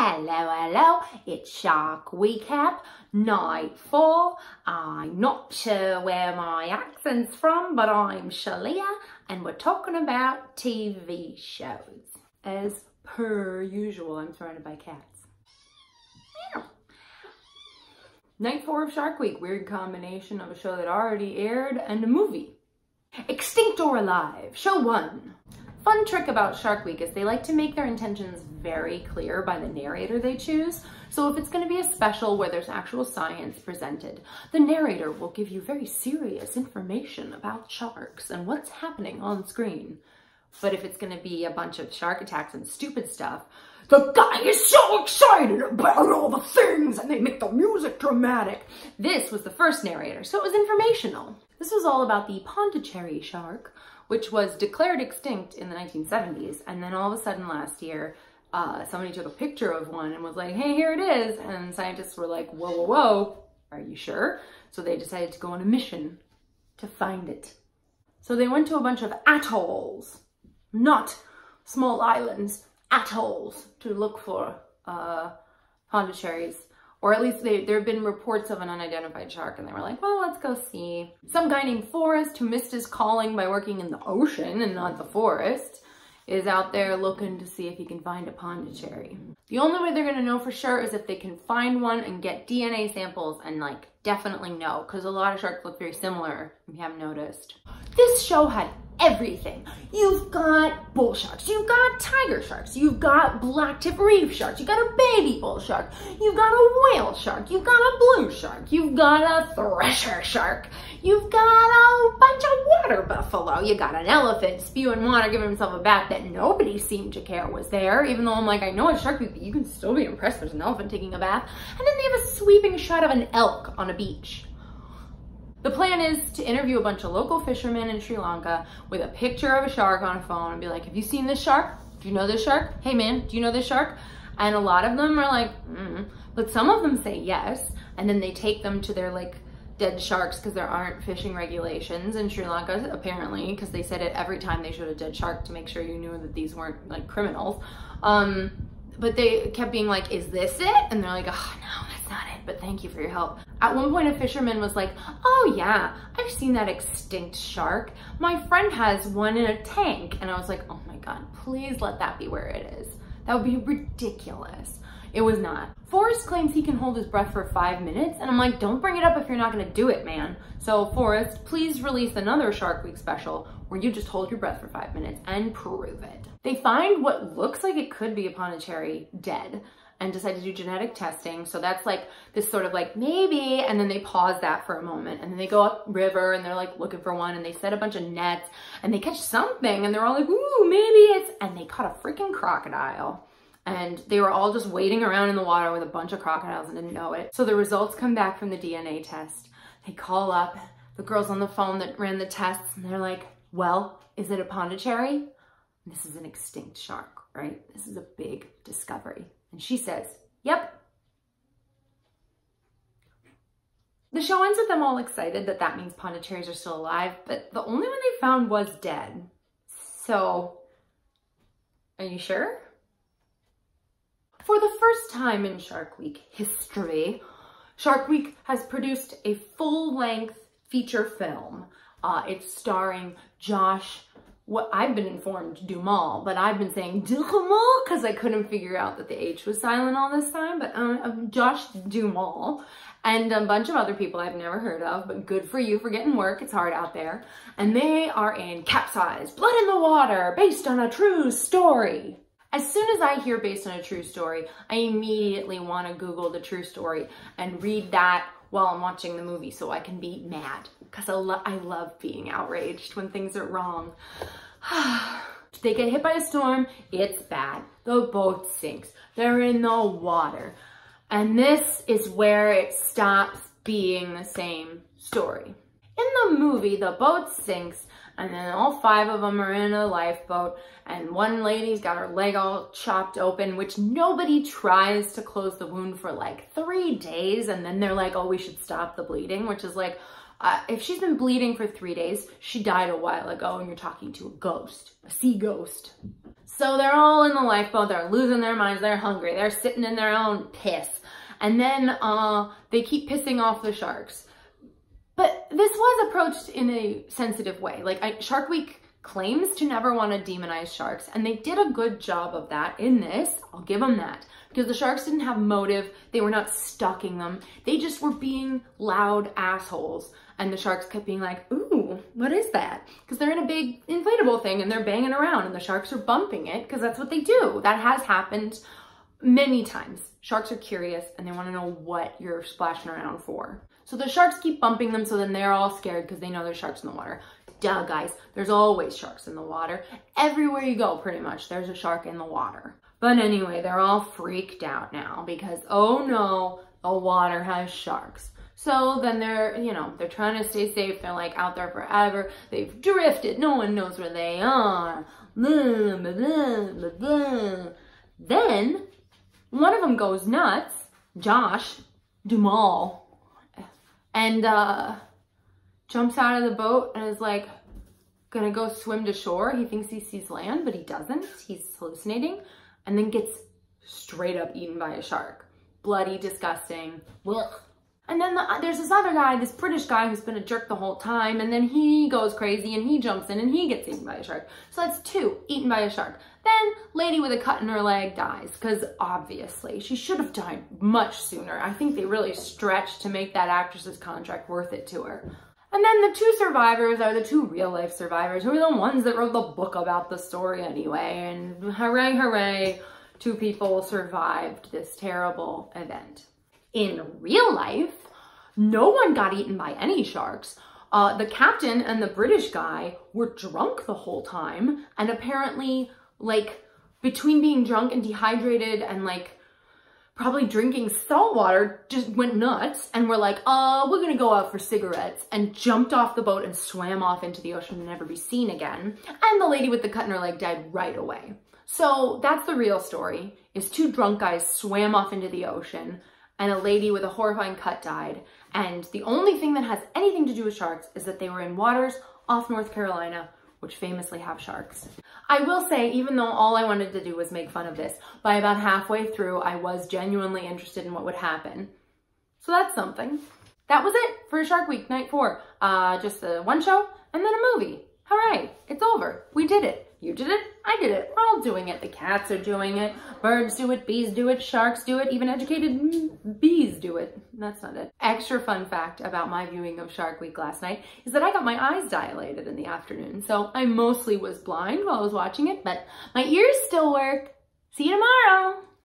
Hello, hello, it's Shark Wecap, night 4. I'm not sure where my accent's from, but I'm Shalyah, and we're talking about TV shows. As per usual, I'm surrounded by cats. Meow. Night 4 of Shark Week, weird combination of a show that already aired and a movie. Extinct or Alive, show 1. Fun trick about Shark Week is they like to make their intentions very clear by the narrator they choose. So if it's going to be a special where there's actual science presented, the narrator will give you very serious information about sharks and what's happening on screen. But if it's going to be a bunch of shark attacks and stupid stuff, the guy is so excited about all the things and they make the music dramatic. This was the first narrator, so it was informational. This was all about the Pondicherry shark, which was declared extinct in the 1970s. And then all of a sudden last year, somebody took a picture of one and was like, hey, here it is. And scientists were like, whoa, whoa, whoa, are you sure? So they decided to go on a mission to find it. So they went to a bunch of atolls, not small islands, atolls, to look for Pondicherrys. Or at least there have been reports of an unidentified shark, and they were like, well, let's go see. Some guy named Forrest, who missed his calling by working in the ocean and not the forest, is out there looking to see if he can find a Pondicherry. The only way they're gonna know for sure is if they can find one and get DNA samples and like definitely know, because a lot of sharks look very similar, if you haven't noticed. This show had everything. You've got bull sharks, you've got tiger sharks, you've got black tip reef sharks, you've got a baby bull shark, you've got a whale shark, you've got a blue shark, you've got a thresher shark, you've got a bunch of water buffalo, you got an elephant spewing water, giving himself a bath that nobody seemed to care was there, even though I'm like, I know it's Shark Week, but you can still be impressed there's an elephant taking a bath. And then they have a sweeping shot of an elk on a beach. The plan is to interview a bunch of local fishermen in Sri Lanka with a picture of a shark on a phone and be like, have you seen this shark? Do you know this shark? Hey man, do you know this shark? And a lot of them are like, but some of them say yes. And then they take them to their like dead sharks because there aren't fishing regulations in Sri Lanka, apparently, because they said it every time they showed a dead shark to make sure you knew that these weren't like criminals. But they kept being like, is this it? And they're like, oh no, that's not it, but thank you for your help. At one point, a fisherman was like, oh yeah, I've seen that extinct shark. My friend has one in a tank. And I was like, oh my God, please let that be where it is. That would be ridiculous. It was not. Forrest claims he can hold his breath for 5 minutes. And I'm like, don't bring it up if you're not gonna do it, man. So Forrest, please release another Shark Week special where you just hold your breath for 5 minutes and prove it. They find what looks like it could be a Pondicherry dead and decide to do genetic testing. So that's like this sort of like maybe, and then they pause that for a moment and then they go up river and they're like looking for one and they set a bunch of nets and they catch something and they're all like, ooh, maybe it's, and they caught a freaking crocodile. And they were all just wading around in the water with a bunch of crocodiles and didn't know it. So the results come back from the DNA test. They call up the girls on the phone that ran the tests and they're like, well, is it a Pondicherry? This is an extinct shark, right? This is a big discovery. And she says, yep. The show ends with them all excited that that means Pondicherrys are still alive, but the only one they found was dead. So, are you sure? For the first time in Shark Week history, Shark Week has produced a full-length feature film. It's starring Josh, what I've been informed, Duhamel, but I've been saying Duhamel because I couldn't figure out that the H was silent all this time, but Josh Duhamel and a bunch of other people I've never heard of, but good for you for getting work. It's hard out there. And they are in Capsize, Blood in the Water, based on a true story. As soon as I hear based on a true story, I immediately want to Google the true story and read that while I'm watching the movie so I can be mad. Because I love being outraged when things are wrong. They get hit by a storm, it's bad. The boat sinks. They're in the water. And this is where it stops being the same story. In the movie, the boat sinks and then all 5 of them are in a lifeboat and one lady's got her leg all chopped open, which nobody tries to close the wound for like 3 days and then they're like, oh, we should stop the bleeding, which is like, if she's been bleeding for 3 days, she died a while ago and you're talking to a ghost, a sea ghost. So they're all in the lifeboat, they're losing their minds, they're hungry, they're sitting in their own piss. And then they keep pissing off the sharks. But this was approached in a sensitive way. Like Shark Week claims to never want to demonize sharks, and they did a good job of that in this. I'll give them that, because the sharks didn't have motive. They were not stalking them. They just were being loud assholes. And the sharks kept being like, ooh, what is that? Because they're in a big inflatable thing and they're banging around and the sharks are bumping it because that's what they do. That has happened many times. Sharks are curious and they want to know what you're splashing around for. So the sharks keep bumping them, so then they're all scared because they know there's sharks in the water. Duh, guys, there's always sharks in the water. Everywhere you go, pretty much, there's a shark in the water. But anyway, they're all freaked out now because, oh no, the water has sharks. So then they're, they're trying to stay safe. They're like out there forever. They've drifted. No one knows where they are. Blah, blah, blah, blah, blah. Then one of them goes nuts, Josh Duhamel, and jumps out of the boat and is like gonna go swim to shore. He thinks he sees land, but he doesn't. He's hallucinating, and then gets straight up eaten by a shark. Bloody, disgusting. Ugh. And then there's this other guy, this British guy who's been a jerk the whole time, and then he goes crazy and he jumps in and he gets eaten by a shark. So that's 2, eaten by a shark. Then lady with a cut in her leg dies, because obviously she should have died much sooner. I think they really stretched to make that actress's contract worth it to her. And then the 2 survivors are the 2 real life survivors, who are the ones that wrote the book about the story anyway. And hooray, hooray, 2 people survived this terrible event. In real life, no one got eaten by any sharks. The captain and the British guy were drunk the whole time, and apparently, like, between being drunk and dehydrated and, like, probably drinking salt water, just went nuts and were like, we're gonna go out for cigarettes, and jumped off the boat and swam off into the ocean to never be seen again. And the lady with the cut in her leg died right away. So that's the real story, is 2 drunk guys swam off into the ocean, and a lady with a horrifying cut died. And the only thing that has anything to do with sharks is that they were in waters off North Carolina, which famously have sharks. I will say, even though all I wanted to do was make fun of this, by about halfway through, I was genuinely interested in what would happen. So that's something. That was it for Shark Week Night 4. Just the 1 show and then a movie. Hooray, it's over. We did it. You did it, I did it. We're all doing it. The cats are doing it. Birds do it, bees do it, sharks do it, even educated bees do it. That's not it. Extra fun fact about my viewing of Shark Week last night is that I got my eyes dilated in the afternoon. So I mostly was blind while I was watching it, but my ears still work. See you tomorrow.